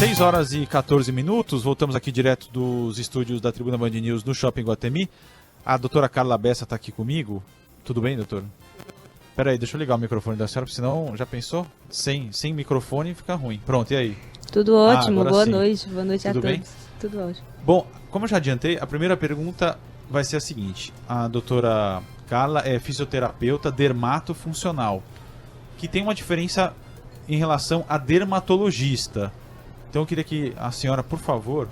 6 horas e 14 minutos, voltamos aqui direto dos estúdios da Tribuna Band News no Shopping Guatemi. A doutora Carla Bessa está aqui comigo. Tudo bem, doutor? Peraí, deixa eu ligar o microfone da senhora, porque senão, já pensou? Sem microfone fica ruim. Pronto, e aí? Tudo ótimo, boa noite a todos. Bem? Tudo ótimo. Bom, como eu já adiantei, a primeira pergunta vai ser a seguinte. A doutora Carla é fisioterapeuta dermatofuncional, que tem uma diferença em relação a dermatologista. Então eu queria que a senhora, por favor,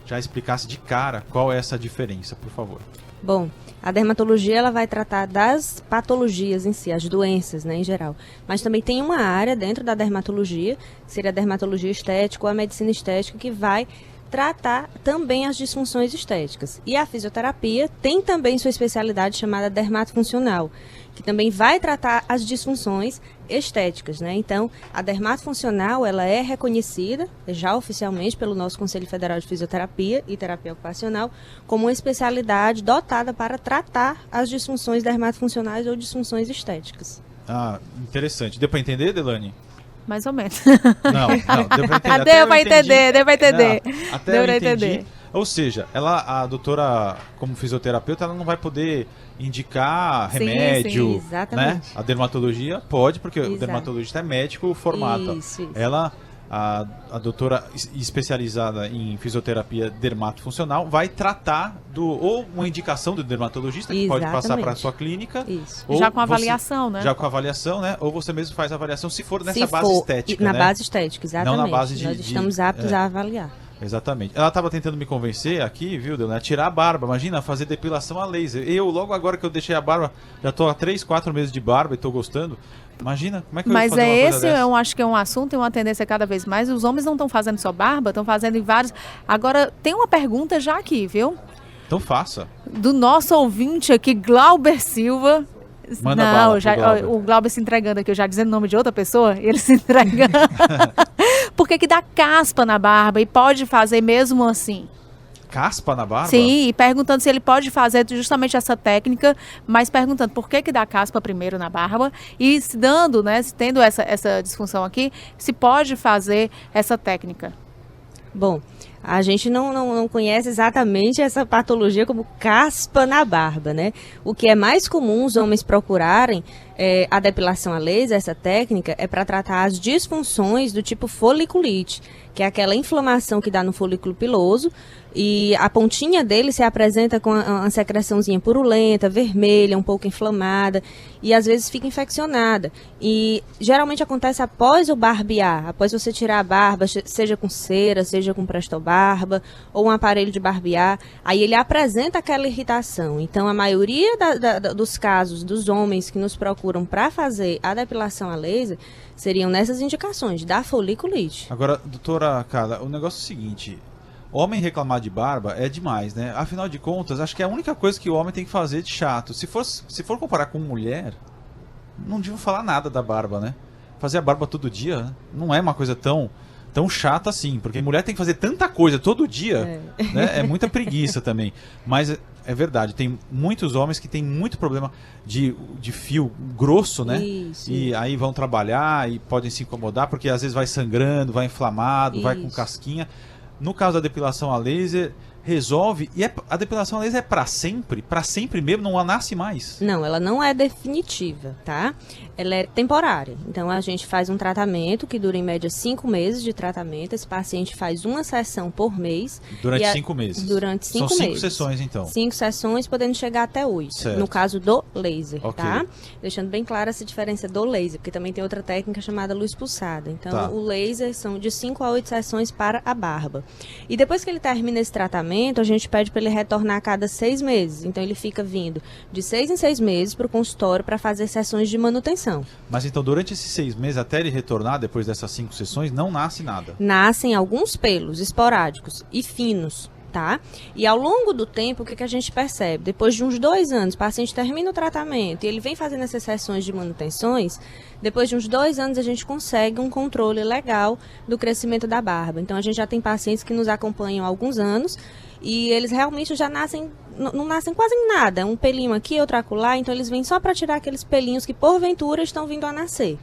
já explicasse de cara qual é essa diferença, por favor. Bom, a dermatologia ela vai tratar das patologias em si, as doenças, né, em geral. Mas também tem uma área dentro da dermatologia, que seria a dermatologia estética ou a medicina estética, que vai tratar também as disfunções estéticas. E a fisioterapia tem também sua especialidade chamada dermatofuncional, que também vai tratar as disfunções estéticas, né? Então, a dermatofuncional, ela é reconhecida já oficialmente pelo nosso Conselho Federal de Fisioterapia e Terapia Ocupacional como uma especialidade dotada para tratar as disfunções dermatofuncionais ou disfunções estéticas. Ah, interessante. Deu para entender, Delane? Mais ou menos. Não, deu para entender. Deu para entender. Até eu entendi. Ou seja, a doutora, como fisioterapeuta, ela não vai poder indicar remédio, sim, exatamente. Né? A dermatologia pode, porque o dermatologista é médico formado. Isso. Ela, a doutora especializada em fisioterapia dermatofuncional, vai tratar ou uma indicação do dermatologista, que pode passar para a sua clínica. Isso. Ou já com avaliação, né? Já com avaliação, né? Ou você mesmo faz a avaliação se for nessa base estética, na né? base estética, exatamente. Não na base Nós estamos aptos a avaliar. Exatamente. Ela estava tentando me convencer aqui, viu, Delane, a tirar a barba. Imagina, fazer depilação a laser. Eu, logo agora que eu deixei a barba, já estou há 3, 4 meses de barba e estou gostando. Imagina, como é que eu ia fazer uma coisa dessa? Eu acho que é um assunto e uma tendência cada vez mais. Os homens não estão fazendo só barba, estão fazendo em vários. Agora, tem uma pergunta já aqui, viu? Então faça. Do nosso ouvinte aqui, Glauber Silva. Manda bala, o Glauber se entregando aqui, eu já dizendo o nome de outra pessoa, ele se entregando. Por que dá caspa na barba e pode fazer mesmo assim? Caspa na barba? Sim, e perguntando se ele pode fazer justamente essa técnica, mas perguntando por que dá caspa primeiro na barba e se dando, né, se tendo essa disfunção aqui, se pode fazer essa técnica. Bom, a gente não conhece exatamente essa patologia como caspa na barba, né? O que é mais comum os homens procurarem a depilação a laser, essa técnica, é para tratar as disfunções do tipo foliculite, que é aquela inflamação que dá no folículo piloso, e a pontinha dele se apresenta com uma secreçãozinha purulenta, vermelha, um pouco inflamada, e às vezes fica infeccionada. E geralmente acontece após o barbear, após você tirar a barba, seja com cera, seja com prestobarba, ou um aparelho de barbear, aí ele apresenta aquela irritação. Então a maioria dos casos dos homens que nos procuram para fazer a depilação a laser seriam nessas indicações, da foliculite. Agora, doutora Carla, o negócio é o seguinte: homem reclamar de barba é demais, né? Afinal de contas, acho que é a única coisa que o homem tem que fazer de chato. Se for comparar com mulher, não devo falar nada da barba, né? Fazer a barba todo dia, né? Não é uma coisa tão chata assim, porque mulher tem que fazer tanta coisa todo dia, né? É muita preguiça também. Mas é verdade, tem muitos homens que têm muito problema de fio grosso, né? Isso. E aí vão trabalhar e podem se incomodar, porque às vezes vai sangrando, vai inflamado, vai com casquinha. No caso da depilação a laser, resolve. E a depilação a laser é para sempre mesmo, não nasce mais? Não, ela não é definitiva, tá? Ela é temporária. Então a gente faz um tratamento que dura em média 5 meses de tratamento. Esse paciente faz uma sessão por mês. Durante 5 meses? Durante 5 meses. São 5 sessões, então? 5 sessões, podendo chegar até 8. Certo. No caso do laser, okay, tá? Deixando bem clara essa diferença do laser, porque também tem outra técnica chamada luz pulsada. Então o laser são de 5 a 8 sessões para a barba. E depois que ele termina esse tratamento, a gente pede para ele retornar a cada 6 meses. Então ele fica vindo de 6 em 6 meses para o consultório para fazer sessões de manutenção. Mas então durante esses 6 meses, até ele retornar, depois dessas 5 sessões, não nasce nada? Nascem alguns pelos esporádicos e finos, tá? E ao longo do tempo, o que a gente percebe? Depois de uns 2 anos, o paciente termina o tratamento e ele vem fazendo essas sessões de manutenções, depois de uns 2 anos a gente consegue um controle legal do crescimento da barba. Então a gente já tem pacientes que nos acompanham há alguns anos e eles realmente já nascem, não nascem quase em nada, um pelinho aqui, outro acolá, então eles vêm só para tirar aqueles pelinhos que porventura estão vindo a nascer.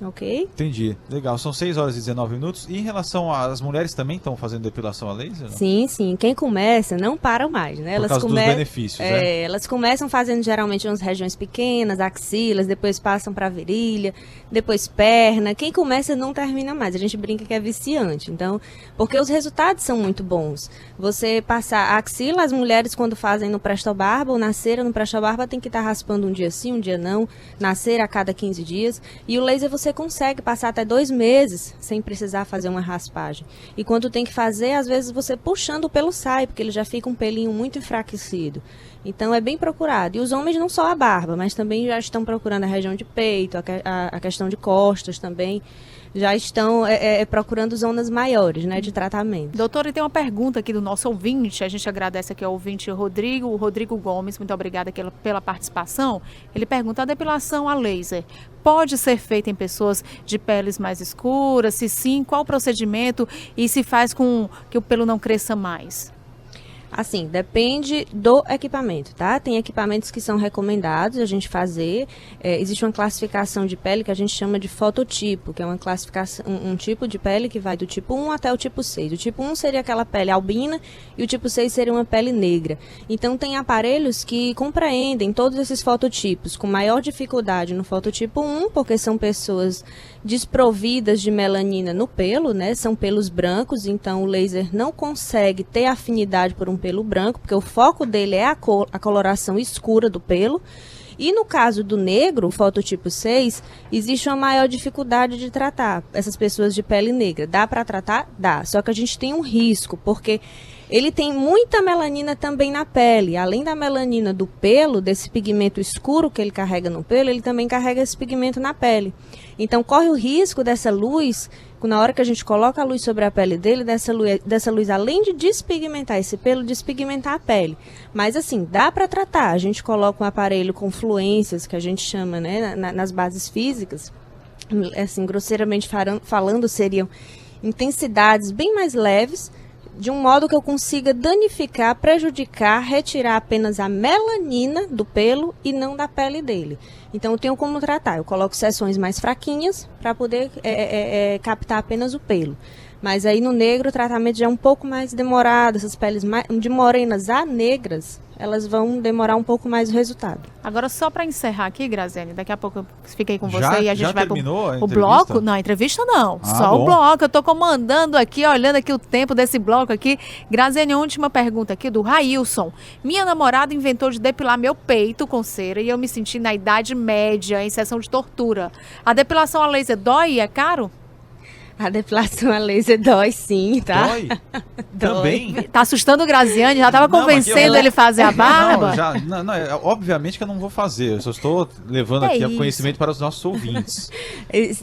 ok? Entendi. Legal. São 6 horas e 19 minutos. E em relação às mulheres também estão fazendo depilação a laser? Não? Sim, sim. Quem começa não para mais, né? Por causa dos benefícios, né? Elas começam fazendo geralmente umas regiões pequenas, axilas, depois passam para virilha, depois perna. Quem começa não termina mais. A gente brinca que é viciante. Então, porque os resultados são muito bons. Você passar a axila, as mulheres quando fazem no presto-barba ou na cera, no presto-barba tem que estar raspando um dia sim, um dia não, na cera a cada 15 dias. E o laser você consegue passar até 2 meses sem precisar fazer uma raspagem. E quando tem que fazer, às vezes você puxando o pelo sai, porque ele já fica um pelinho muito enfraquecido. Então é bem procurado. E os homens não só a barba, mas também já estão procurando a região de peito, a questão de costas também. Já estão procurando zonas maiores, né, de tratamento. Doutora, tem uma pergunta aqui do nosso ouvinte. A gente agradece aqui ao ouvinte Rodrigo Gomes. Muito obrigada pela participação. Ele pergunta: a depilação a laser pode ser feita em pessoas de peles mais escuras? Se sim, qual o procedimento e se faz com que o pelo não cresça mais? Assim, depende do equipamento, tá? Tem equipamentos que são recomendados a gente fazer. Existe uma classificação de pele que a gente chama de fototipo, que é uma classificação, um tipo de pele que vai do tipo 1 até o tipo 6. O tipo 1 seria aquela pele albina e o tipo 6 seria uma pele negra. Então, tem aparelhos que compreendem todos esses fototipos, com maior dificuldade no fototipo 1, porque são pessoas desprovidas de melanina no pelo, né? São pelos brancos, então o laser não consegue ter afinidade por um pelo branco, porque o foco dele é a coloração escura do pelo. E no caso do negro, o fototipo 6, existe uma maior dificuldade de tratar essas pessoas de pele negra. Dá para tratar? Dá. Só que a gente tem um risco, porque ele tem muita melanina também na pele. Além da melanina do pelo, desse pigmento escuro que ele carrega no pelo, ele também carrega esse pigmento na pele. Então, corre o risco dessa luz, na hora que a gente coloca a luz sobre a pele dele, dessa luz, além de despigmentar esse pelo, despigmentar a pele. Mas, assim, dá para tratar. A gente coloca um aparelho com fluências, que a gente chama, né, nas bases físicas. Assim, grosseiramente falando, seriam intensidades bem mais leves, de um modo que eu consiga danificar, prejudicar, retirar apenas a melanina do pelo e não da pele dele. Então, eu tenho como tratar. Eu coloco seções mais fraquinhas para poder captar apenas o pelo. Mas aí no negro o tratamento já é um pouco mais demorado. Essas peles de morenas a negras, elas vão demorar um pouco mais o resultado. Agora, só para encerrar aqui, Graziane, daqui a pouco eu fiquei com você e a gente vai terminou o bloco. Não, a entrevista não, só bom. O bloco. Eu estou comandando aqui, olhando aqui o tempo desse bloco aqui. Graziane, a última pergunta aqui do Railson. Minha namorada inventou de depilar meu peito com cera e eu me senti na idade média, em sessão de tortura. A depilação a laser dói e é caro? A depilação a laser dói sim, tá? Dói? Também? Tá assustando o Graziane? Já tava convencendo ele a fazer a barba? Obviamente que eu não vou fazer. Eu só estou levando aqui o conhecimento para os nossos ouvintes.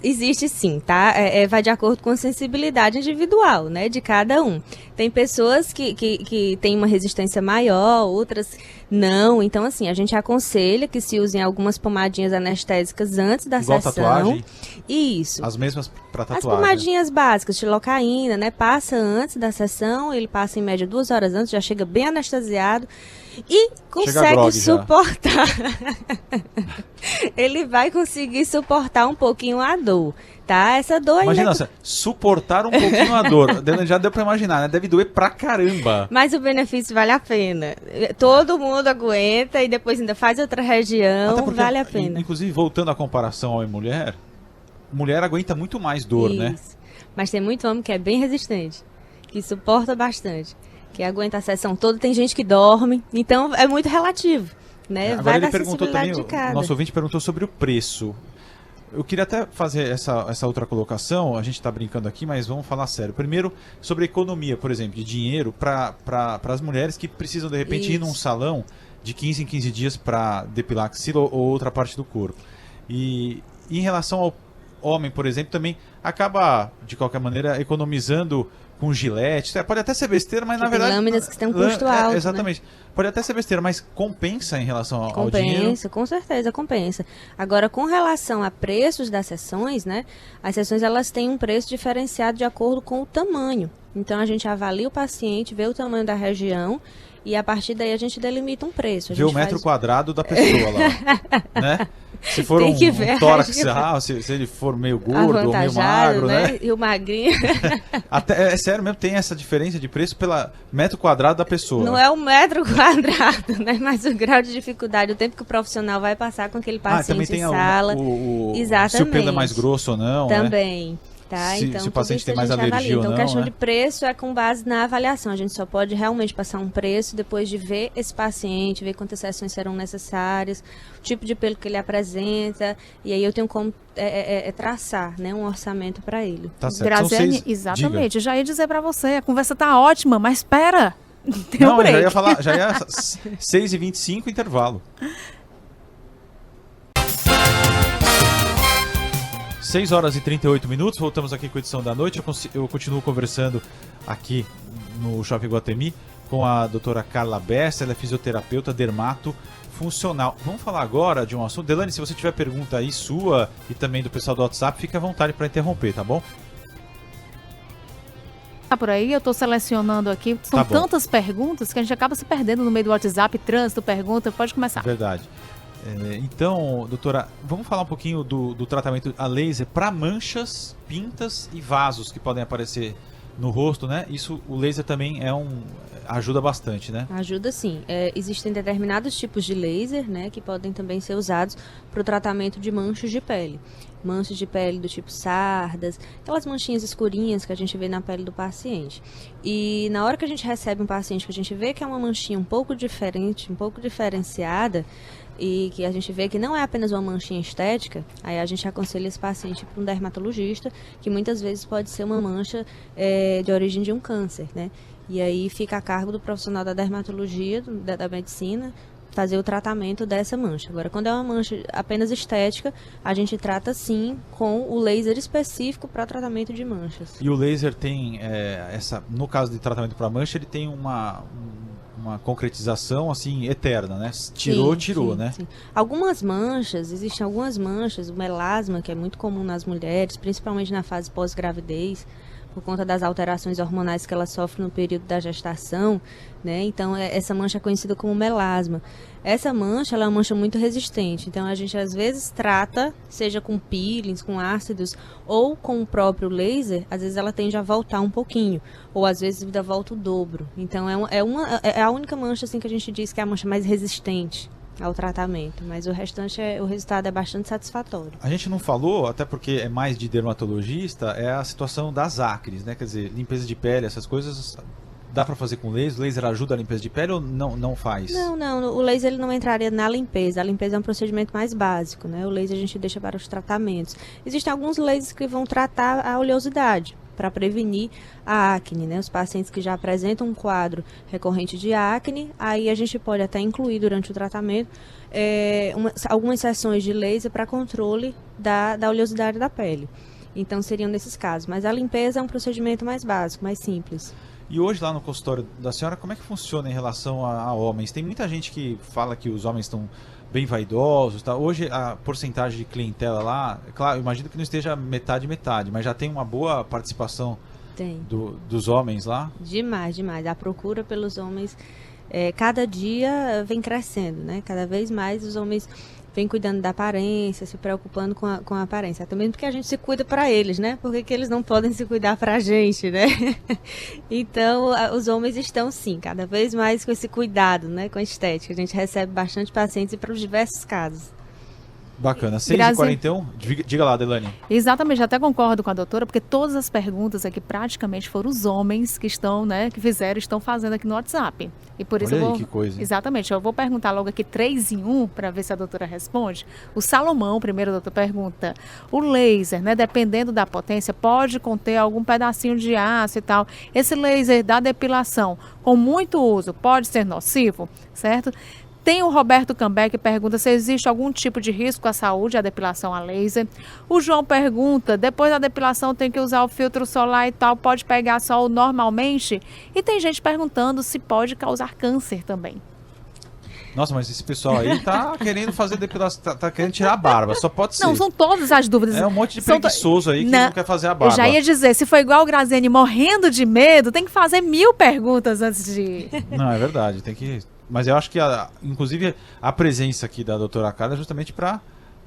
Existe sim, tá? Vai de acordo com a sensibilidade individual, né? De cada um. Tem pessoas que têm uma resistência maior, outras não. Então, assim, a gente aconselha que se usem algumas pomadinhas anestésicas antes da Igual sessão. Tatuagem? Isso. As mesmas para tatuagem. As pomadinhas básicas, xilocaína, né? Passa antes da sessão, ele passa em média 2 horas antes, já chega bem anestesiado e consegue suportar. Ele vai conseguir suportar um pouquinho a dor, tá? Essa dor Imagina, suportar um pouquinho a dor. Já deu pra imaginar, né? Deve doer pra caramba. Mas o benefício vale a pena. Todo mundo aguenta e depois ainda faz outra região, vale a pena. Inclusive, voltando à comparação homem e mulher aguenta muito mais dor, né? Mas tem muito homem que é bem resistente, que suporta bastante, que aguenta a sessão toda. Tem gente que dorme, então é muito relativo, né? Agora vai ele da perguntou também, de cada. o nosso ouvinte perguntou sobre o preço. Eu queria até fazer essa outra colocação, a gente está brincando aqui, mas vamos falar sério. Primeiro, sobre a economia, por exemplo, de dinheiro para as mulheres que precisam, de repente, ir num salão de 15 em 15 dias para depilar axila ou outra parte do corpo. E em relação ao homem, por exemplo, também acaba, de qualquer maneira, economizando com gilete. Pode até ser besteira, mas na verdade... lâminas que têm um custo alto, exatamente. Né? Pode até ser besteira, mas compensa em relação ao dinheiro? Compensa, com certeza, compensa. Agora, com relação a preços das sessões, né? As sessões, elas têm um preço diferenciado de acordo com o tamanho. Então, a gente avalia o paciente, vê o tamanho da região e, a partir daí, a gente delimita um preço. Vê o metro quadrado da pessoa lá, né? Se for Tem que um ver a tórax, radiogra- se ele for meio gordo ou meio avantajado, magro, né? E o magrinho. Até, é sério mesmo, tem essa diferença de preço pela metro quadrado da pessoa. Não é um metro quadrado, né? Mas o grau de dificuldade, o tempo que o profissional vai passar com aquele também paciente tem em sala. se o pelo é mais grosso ou não, né? Também. Tá? Se- Então, se o paciente tudo tem isso a mais gente alergia avalia. ou Então, não, questão né? de preço é com base na avaliação. A gente só pode realmente passar um preço depois de ver esse paciente, ver quantas sessões serão necessárias, o tipo de pelo que ele apresenta, e aí eu tenho como traçar, né, um orçamento para ele. Tá certo. São Graziane, seis- exatamente. Eu já ia dizer para você, a conversa tá ótima, mas espera. Tem um Não, break. já ia falar, já ia 6h25 intervalo. 6h38, voltamos aqui com a edição da noite. Eu continuo conversando aqui no Shopping Iguatemi com a doutora Carla Bessa, ela é fisioterapeuta dermato funcional. Vamos falar agora de um assunto. Delane, se você tiver pergunta aí sua e também do pessoal do WhatsApp, fique à vontade para interromper, tá bom? Tá por aí, eu tô selecionando aqui. São Tá bom. tantas perguntas que a gente acaba se perdendo no meio do WhatsApp, trânsito, pergunta. Pode começar. Verdade. Então, doutora, vamos falar um pouquinho do tratamento a laser para manchas, pintas e vasos que podem aparecer no rosto, né? Isso, o laser também ajuda bastante, né? Ajuda sim. Existem determinados tipos de laser, né, que podem também ser usados para o tratamento de manchas de pele. Manchas de pele do tipo sardas, aquelas manchinhas escurinhas que a gente vê na pele do paciente. E na hora que a gente recebe um paciente que a gente vê que é uma manchinha um pouco diferente, um pouco diferenciada, e que a gente vê que não é apenas uma manchinha estética, aí a gente aconselha esse paciente para um dermatologista, que muitas vezes pode ser uma mancha de origem de um câncer, né? E aí fica a cargo do profissional da dermatologia, da medicina, fazer o tratamento dessa mancha. Agora, quando é uma mancha apenas estética, a gente trata sim com o laser específico para tratamento de manchas. E o laser tem no caso de tratamento para mancha, ele tem uma concretização assim eterna, né? Tirou, Sim, né? sim. Existem algumas manchas, o melasma, que é muito comum nas mulheres, principalmente na fase pós-gravidez, por conta das alterações hormonais que ela sofre no período da gestação, né? Então, essa mancha é conhecida como melasma. Essa mancha, ela é uma mancha muito resistente, então a gente às vezes trata, seja com peelings, com ácidos, ou com o próprio laser, às vezes ela tende a voltar um pouquinho, ou às vezes ainda volta o dobro. Então, é a única mancha assim, que a gente diz que é a mancha mais resistente ao tratamento, mas o restante, o resultado é bastante satisfatório. A gente não falou, até porque é mais de dermatologista, é a situação das acnes, né? Quer dizer, limpeza de pele, essas coisas, dá para fazer com laser? O laser ajuda a limpeza de pele ou não faz? Não, o laser ele não entraria na limpeza. A limpeza é um procedimento mais básico, né? O laser a gente deixa para os tratamentos. Existem alguns lasers que vão tratar a oleosidade, para prevenir a acne, né? Os pacientes que já apresentam um quadro recorrente de acne, aí a gente pode até incluir durante o tratamento algumas sessões de laser para controle da oleosidade da pele. Então seriam nesses casos. Mas a limpeza é um procedimento mais básico, mais simples. E hoje lá no consultório da senhora, como é que funciona em relação a homens? Tem muita gente que fala que os homens estão bem vaidosos, tá? Hoje a porcentagem de clientela lá, claro, eu imagino que não esteja metade, mas já tem uma boa participação dos homens lá? Demais. A procura pelos homens cada dia vem crescendo, né? Cada vez mais os homens vêm cuidando da aparência, se preocupando com a aparência. Até mesmo porque a gente se cuida para eles, né? Por que eles não podem se cuidar para a gente, né? Então, os homens estão, sim, cada vez mais com esse cuidado, né? Com a estética. A gente recebe bastante pacientes para os diversos casos. Bacana. 6h41, diga lá, Delane. Exatamente, até concordo com a doutora, porque todas as perguntas aqui praticamente foram os homens que estão, né, que estão fazendo aqui no WhatsApp. E por isso Olha eu aí, vou... que coisa. Exatamente, eu vou perguntar logo aqui 3 em 1 para ver se a doutora responde. O Salomão, primeiro, doutor, pergunta: o laser, né, dependendo da potência, pode conter algum pedacinho de aço e tal. Esse laser da depilação, com muito uso, pode ser nocivo, certo? Tem o Roberto Cambeck que pergunta se existe algum tipo de risco à saúde a depilação a laser. O João pergunta, depois da depilação tem que usar o filtro solar e tal, pode pegar sol normalmente? E tem gente perguntando se pode causar câncer também. Nossa, mas esse pessoal aí tá querendo fazer depilação, tá querendo tirar a barba, só pode ser. Não, são todas as dúvidas. É um monte de preguiçoso aí que não quer fazer a barba. Eu já ia dizer, se for igual o Graziane morrendo de medo, tem que fazer 1000 perguntas antes de... Não, é verdade, tem que... Mas eu acho que, inclusive, a presença aqui da doutora Carla é justamente para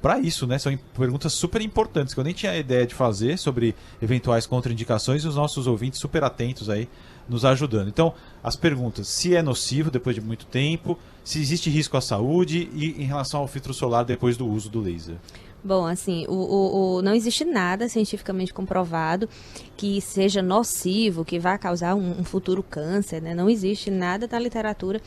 para isso, né? São perguntas super importantes que eu nem tinha ideia de fazer sobre eventuais contraindicações e os nossos ouvintes super atentos aí nos ajudando. Então, as perguntas: se é nocivo depois de muito tempo, se existe risco à saúde e em relação ao filtro solar depois do uso do laser. Bom, assim, não existe nada cientificamente comprovado que seja nocivo, que vá causar um futuro câncer, né? Não existe nada na literatura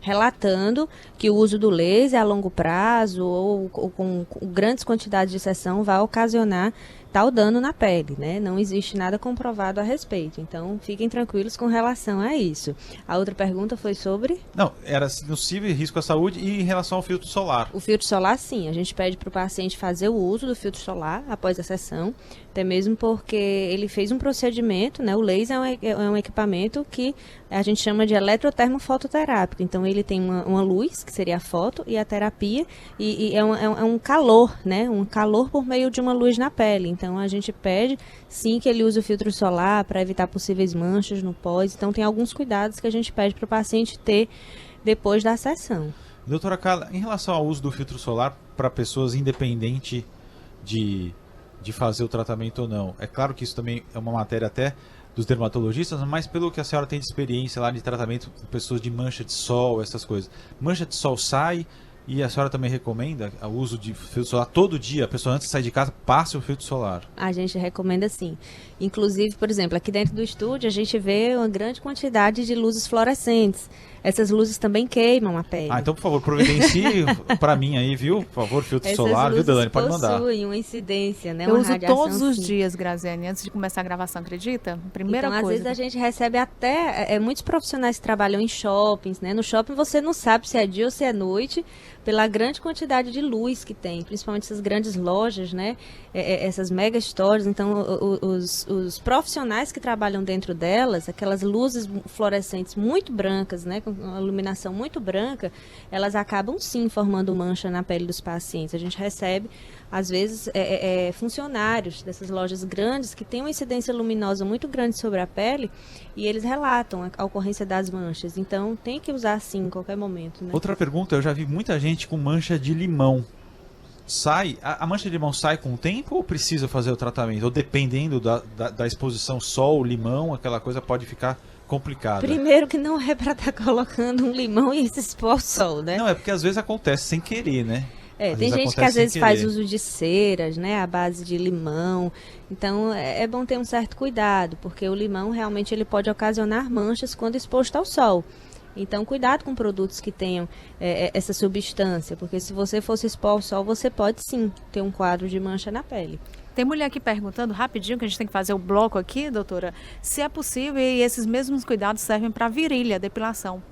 relatando que o uso do laser a longo prazo ou com grandes quantidades de seção vai ocasionar tal dano na pele, né? Não existe nada comprovado a respeito. Então, fiquem tranquilos com relação a isso. A outra pergunta foi sobre? Não, era nocivo e risco à saúde e em relação ao filtro solar. O filtro solar, sim. A gente pede para o paciente fazer o uso do filtro solar após a sessão, até mesmo porque ele fez um procedimento, né? O laser é um equipamento que a gente chama de eletrotermofototerápico. Então, ele tem uma luz, que seria a foto, e a terapia, e é um calor, né? Um calor por meio de uma luz na pele. Então, a gente pede, sim, que ele use o filtro solar para evitar possíveis manchas no pós. Então, tem alguns cuidados que a gente pede para o paciente ter depois da sessão. Doutora Carla, em relação ao uso do filtro solar para pessoas independente de fazer o tratamento ou não, é claro que isso também é uma matéria até dos dermatologistas, mas pelo que a senhora tem de experiência lá de tratamento com pessoas de mancha de sol, essas coisas. Mancha de sol sai e a senhora também recomenda o uso de filtro solar todo dia? A pessoa antes de sair de casa passe o filtro solar? A gente recomenda sim. Inclusive, por exemplo, aqui dentro do estúdio a gente vê uma grande quantidade de luzes fluorescentes. Essas luzes também queimam a pele. Então, por favor, providencie para mim aí, viu? Por favor, filtro solar, viu, Delane? Pode mandar. Essas luzes possuem uma incidência, né? Eu uma uso radiação, todos os sim. dias, Graziane, antes de começar a gravação, acredita? Primeira Então, coisa. às vezes a gente recebe até muitos profissionais que trabalham em shoppings, né? No shopping você não sabe se é dia ou se é noite, pela grande quantidade de luz que tem, principalmente essas grandes lojas, né? Essas mega stores. Então, os profissionais que trabalham dentro delas, aquelas luzes fluorescentes muito brancas, né? Com uma iluminação muito branca, elas acabam sim formando mancha na pele dos pacientes. A gente recebe, às vezes, funcionários dessas lojas grandes que têm uma incidência luminosa muito grande sobre a pele e eles relatam a ocorrência das manchas. Então, tem que usar sim em qualquer momento, né? Outra pergunta: eu já vi muita gente com mancha de limão. A mancha de limão sai com o tempo ou precisa fazer o tratamento? Ou dependendo da exposição sol, limão, aquela coisa pode ficar complicada? Primeiro que não é para estar colocando um limão e se expor ao sol, né? Não, é porque às vezes acontece sem querer, né? Tem gente que às vezes faz uso de ceras, né, à base de limão. Então é bom ter um certo cuidado, porque o limão realmente ele pode ocasionar manchas quando exposto ao sol. Então cuidado com produtos que tenham essa substância, porque se você fosse expor ao sol, você pode sim ter um quadro de mancha na pele. Tem mulher aqui perguntando rapidinho, que a gente tem que fazer o bloco aqui, doutora, se é possível e esses mesmos cuidados servem para virilha, depilação.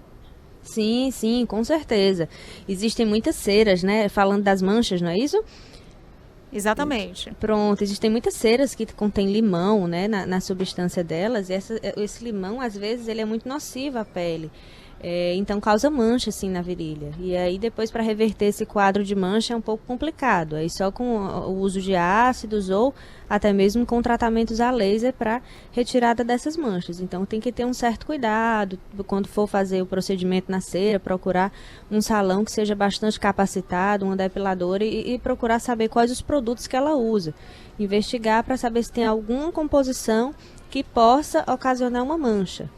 Sim, sim, com certeza. Existem muitas ceras, né? Falando das manchas, não é isso? Exatamente. Pronto, existem muitas ceras que contêm limão, né, na substância delas. E esse limão, às vezes, ele é muito nocivo à pele. Então causa mancha assim na virilha. E aí depois para reverter esse quadro de mancha é um pouco complicado. Aí só com o uso de ácidos ou até mesmo com tratamentos a laser para retirada dessas manchas. Então tem que ter um certo cuidado quando for fazer o procedimento na cera, procurar um salão que seja bastante capacitado, uma depiladora e procurar saber quais os produtos que ela usa. Investigar para saber se tem alguma composição que possa ocasionar uma mancha.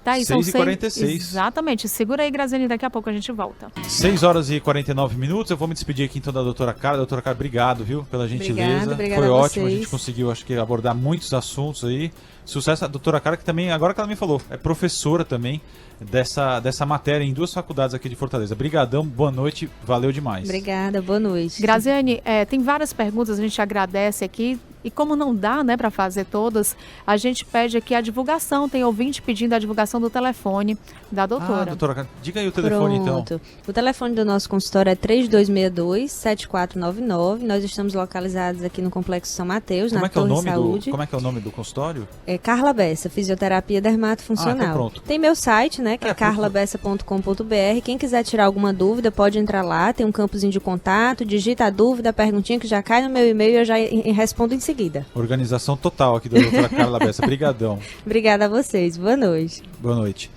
Tá aí, 6h46. Exatamente. Segura aí, Graziane, daqui a pouco a gente volta. 6h49. Eu vou me despedir aqui então da doutora Carla. Doutora Carla, obrigado, viu, pela gentileza. Obrigada Foi a ótimo, a vocês. gente conseguiu, acho que, abordar muitos assuntos aí. Sucesso a doutora Carla, que também, agora que ela me falou, é professora também dessa matéria em 2 faculdades aqui de Fortaleza. Brigadão, boa noite, valeu demais. Obrigada, boa noite. Graziane, tem várias perguntas, a gente agradece aqui. E como não dá, né, para fazer todas, a gente pede aqui a divulgação. Tem ouvinte pedindo a divulgação do telefone da doutora. Doutora Carla, diga aí o telefone então. O telefone do nosso consultório é 3262-7499. Nós estamos localizados aqui no Complexo São Mateus, na Torre Saúde. Como é que é o nome do consultório? É Carla Bessa, Fisioterapia Dermatofuncional. Então pronto. Tem meu site, né, que é carlabessa.com.br. Quem quiser tirar alguma dúvida, pode entrar lá. Tem um campozinho de contato, digita a dúvida, a perguntinha que já cai no meu e-mail e eu já respondo em seguida. Organização total aqui da doutora Carla Bessa. Brigadão. Obrigada a vocês. Boa noite. Boa noite.